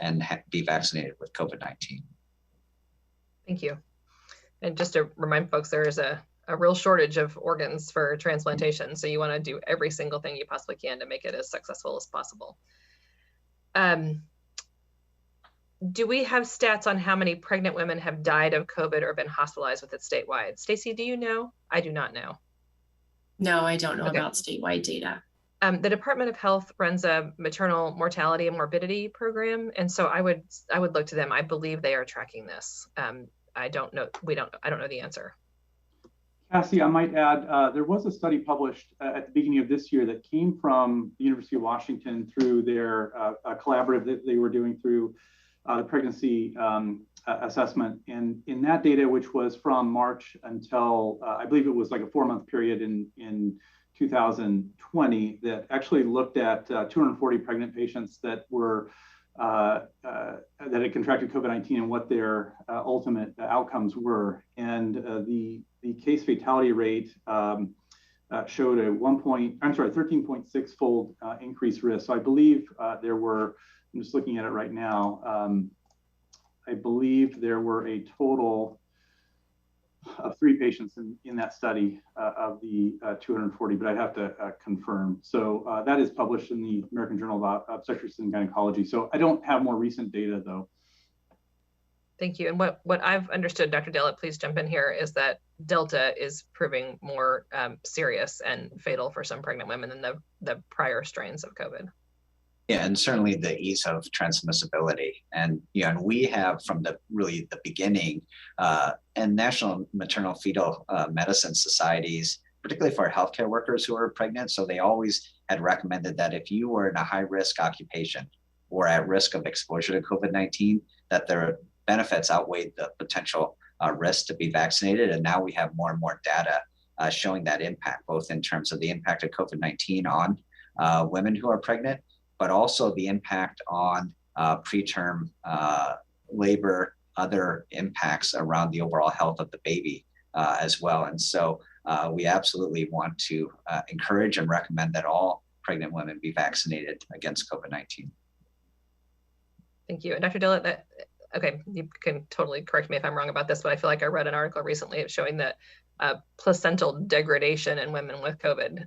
and be vaccinated with COVID-19. Thank you. And just to remind folks, there is a real shortage of organs for transplantation. So you want to do every single thing you possibly can to make it as successful as possible. Do we have stats on how many pregnant women have died of COVID or been hospitalized with it statewide? Stacy, do you know? I do not know. No, I don't know about statewide data. The Department of Health runs a maternal mortality and morbidity program. And so I would look to them. I believe they are tracking this. I don't know. I don't know the answer. Cassie, I might add, there was a study published at the beginning of this year that came from the University of Washington through their collaborative that they were doing through the pregnancy assessment. And in that data, which was from March until, I believe it was like a 4-month period in 2020, that actually looked at 240 pregnant patients that were that had contracted COVID-19 and what their ultimate outcomes were. And the case fatality rate showed a 13.6-fold increased risk. So I believe there were, I'm just looking at it right now, I believe there were a total of 3 patients in that study of the 240, but I'd have to confirm. So that is published in the American Journal of Obstetrics and Gynecology. So I don't have more recent data though. Thank you. And what I've understood, Dr. Dillon, please jump in here, is that Delta is proving more serious and fatal for some pregnant women than the prior strains of COVID. Yeah, and certainly the ease of transmissibility. And and we have from the beginning, and national maternal fetal medicine societies, particularly for healthcare workers who are pregnant. So they always had recommended that if you were in a high risk occupation or at risk of exposure to COVID-19, that their benefits outweighed the potential risk to be vaccinated. And now we have more and more data showing that impact, both in terms of the impact of COVID-19 on women who are pregnant, but also the impact on preterm labor, other impacts around the overall health of the baby as well. And so we absolutely want to encourage and recommend that all pregnant women be vaccinated against COVID-19. Thank you. And Dr. Dillon, okay, you can totally correct me if I'm wrong about this, but I feel like I read an article recently showing that placental degradation in women with COVID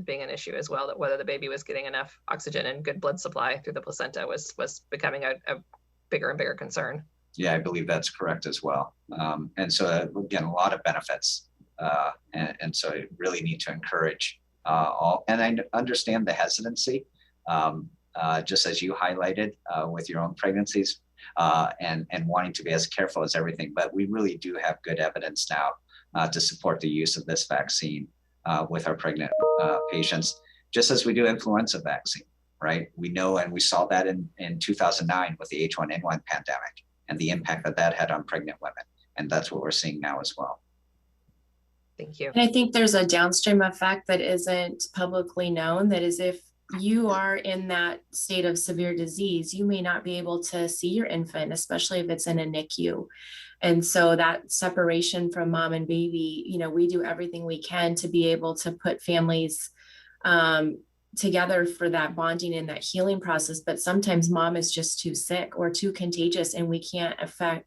being an issue as well, that whether the baby was getting enough oxygen and good blood supply through the placenta was becoming bigger and bigger concern. Yeah, I believe that's correct as well. And so again, a lot of benefits. And so I really need to encourage all, and I understand the hesitancy, just as you highlighted with your own pregnancies, and wanting to be as careful as everything, but we really do have good evidence now to support the use of this vaccine with our pregnant patients, just as we do influenza vaccine, right? We know, and we saw that in 2009 with the H1N1 pandemic and the impact that that had on pregnant women. And that's what we're seeing now as well. Thank you. And I think there's a downstream effect that isn't publicly known. That is, if you are in that state of severe disease, you may not be able to see your infant, especially if it's in a NICU. And so that separation from mom and baby, you know, we do everything we can to be able to put families together for that bonding and that healing process. But sometimes mom is just too sick or too contagious, and we can't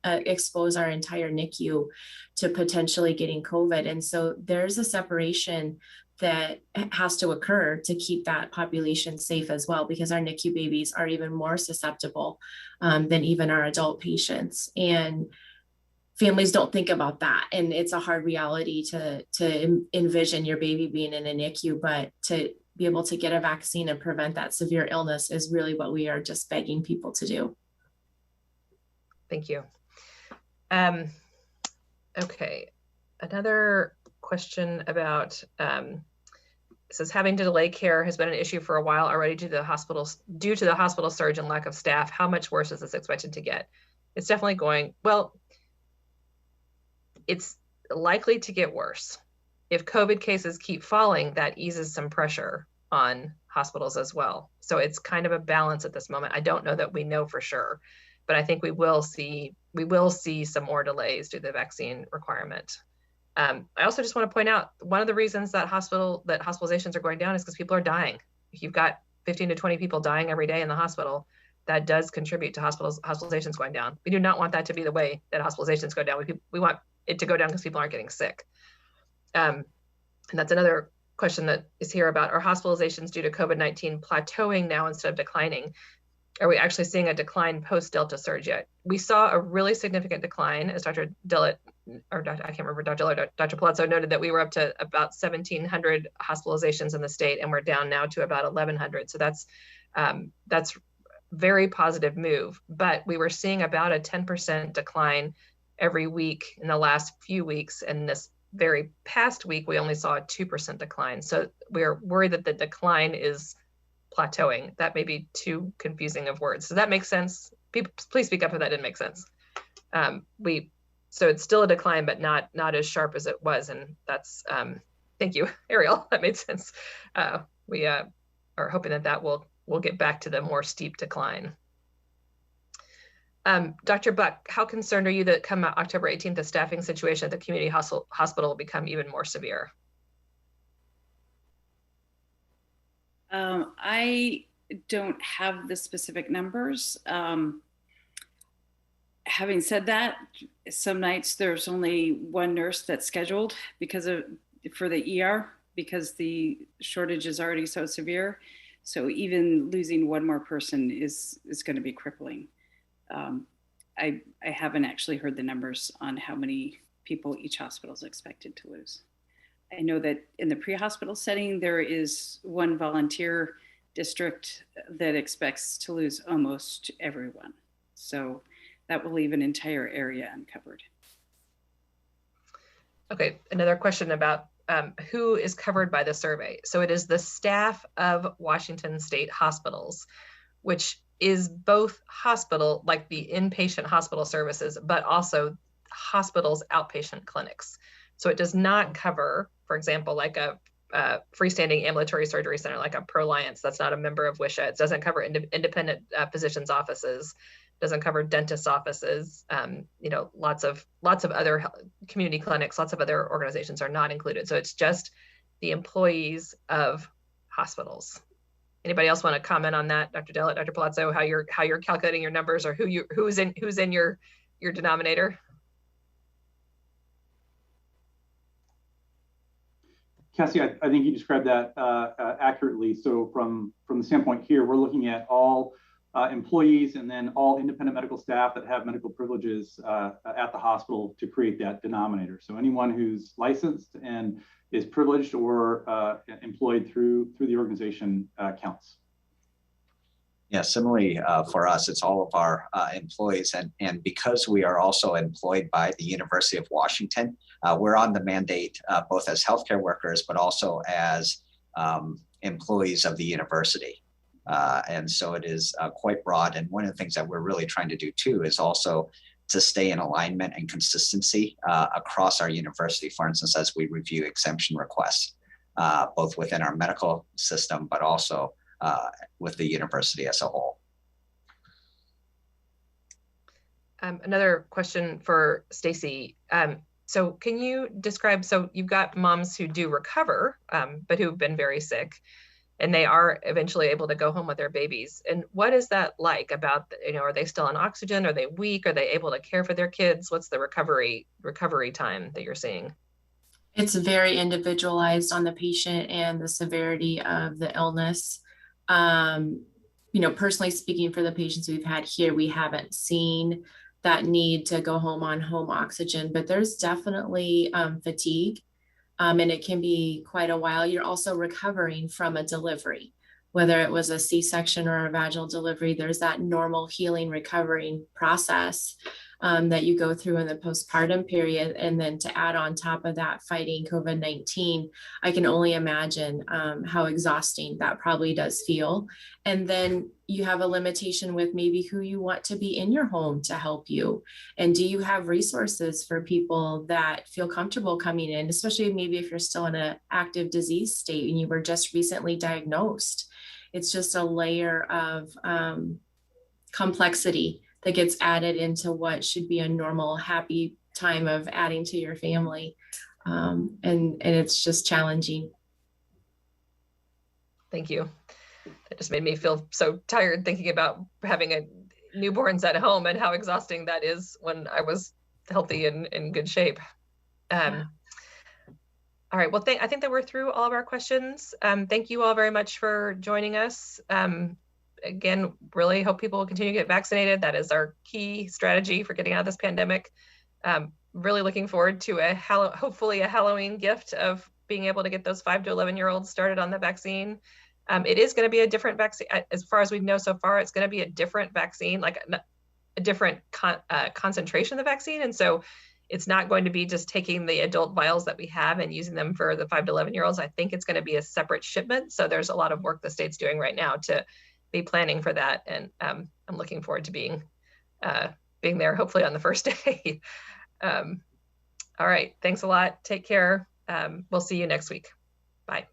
expose our entire NICU to potentially getting COVID. And so there's a separation that has to occur to keep that population safe as well, because our NICU babies are even more susceptible than even our adult patients. And families don't think about that. And it's a hard reality to envision your baby being in a NICU, but to be able to get a vaccine and prevent that severe illness is really what we are just begging people to do. Thank you. Okay, another question about, it says having to delay care has been an issue for a while already due to the hospital surge and lack of staff. How much worse is this expected to get? It's definitely going, well, it's likely to get worse. If COVID cases keep falling, that eases some pressure on hospitals as well. So it's kind of a balance at this moment. I don't know that we know for sure, but I think we will see some more delays due to the vaccine requirement. I also just want to point out, one of the reasons that hospitalizations are going down is because people are dying. If you've got 15 to 20 people dying every day in the hospital, that does contribute to hospitalizations going down. We do not want that to be the way that hospitalizations go down. We want it to go down because people aren't getting sick. And that's another question that is here about, are hospitalizations due to COVID-19 plateauing now instead of declining? Are we actually seeing a decline post-Delta surge yet? We saw a really significant decline, as Dr. Dillett, or I can't remember, Dr. Dillett, Dr. Palazzo noted that we were up to about 1,700 hospitalizations in the state, and we're down now to about 1,100. So that's very positive move, but we were seeing about a 10% decline every week in the last few weeks, and this very past week, we only saw a 2% decline. So we're worried that the decline is plateauing. That may be too confusing of words. Does that make sense? People, please speak up if that didn't make sense. So it's still a decline, but not as sharp as it was. And that's, thank you, Ariel, that made sense. We are hoping that will get back to the more steep decline. Dr. Buck, how concerned are you that come October 18th, the staffing situation at the community hospital will become even more severe? I don't have the specific numbers. Having said that, some nights there's only one nurse that's scheduled for the ER because the shortage is already so severe. So even losing one more person is going to be crippling. I haven't actually heard the numbers on how many people each hospital is expected to lose. I know that in the pre-hospital setting, there is one volunteer district that expects to lose almost everyone. So that will leave an entire area uncovered. Okay, another question about who is covered by the survey. So it is the staff of Washington State hospitals, which is both hospital, like the inpatient hospital services, but also hospitals' outpatient clinics. So it does not cover, for example, like a freestanding ambulatory surgery center, like a Proliance, that's not a member of WSHA. It doesn't cover independent physicians' offices, doesn't cover dentist offices. You know, lots of other community clinics, lots of other organizations are not included. So it's just the employees of hospitals. Anybody else want to comment on that, Dr. Dillett, Dr. Palazzo, how you're calculating your numbers, or who's in your denominator? Cassie, I think you described that accurately. So from the standpoint here, we're looking at all employees and then all independent medical staff that have medical privileges at the hospital to create that denominator. So anyone who's licensed and is privileged or employed through the organization counts. Yeah, similarly for us, it's all of our employees. And because we are also employed by the University of Washington, we're on the mandate both as healthcare workers, but also as employees of the university. And so it is quite broad. And one of the things that we're really trying to do too is also to stay in alignment and consistency across our university, for instance, as we review exemption requests, both within our medical system, but also with the university as a whole. Another question for Stacy. So can you describe, so you've got moms who do recover, but who've been very sick, and they are eventually able to go home with their babies. And what is that like about, are they still on oxygen? Are they weak? Are they able to care for their kids? What's the recovery time that you're seeing? It's very individualized on the patient and the severity of the illness. Personally speaking, for the patients we've had here, we haven't seen that need to go home on home oxygen, but there's definitely fatigue. And it can be quite a while. You're also recovering from a delivery, whether it was a C-section or a vaginal delivery. There's that normal healing, recovering process that you go through in the postpartum period. And then to add on top of that, fighting COVID-19, I can only imagine how exhausting that probably does feel. And then you have a limitation with maybe who you want to be in your home to help you. And do you have resources for people that feel comfortable coming in, especially maybe if you're still in an active disease state and you were just recently diagnosed? It's just a layer of complexity that gets added into what should be a normal, happy time of adding to your family. And it's just challenging. Thank you. It just made me feel so tired thinking about having newborns at home and how exhausting that is when I was healthy and in good shape. All right, well, I think that we're through all of our questions. Thank you all very much for joining us. Again, really hope people will continue to get vaccinated. That is our key strategy for getting out of this pandemic. Really looking forward to hopefully a Halloween gift of being able to get those 5 to 11-year-olds started on the vaccine. It is going to be a different vaccine. As far as we know so far, it's going to be a different vaccine, like a different concentration of the vaccine. And so it's not going to be just taking the adult vials that we have and using them for the 5 to 11-year-olds. I think it's going to be a separate shipment. So there's a lot of work the state's doing right now to be planning for that. And I'm looking forward to being there hopefully on the first day. All right, thanks a lot. Take care. We'll see you next week. Bye.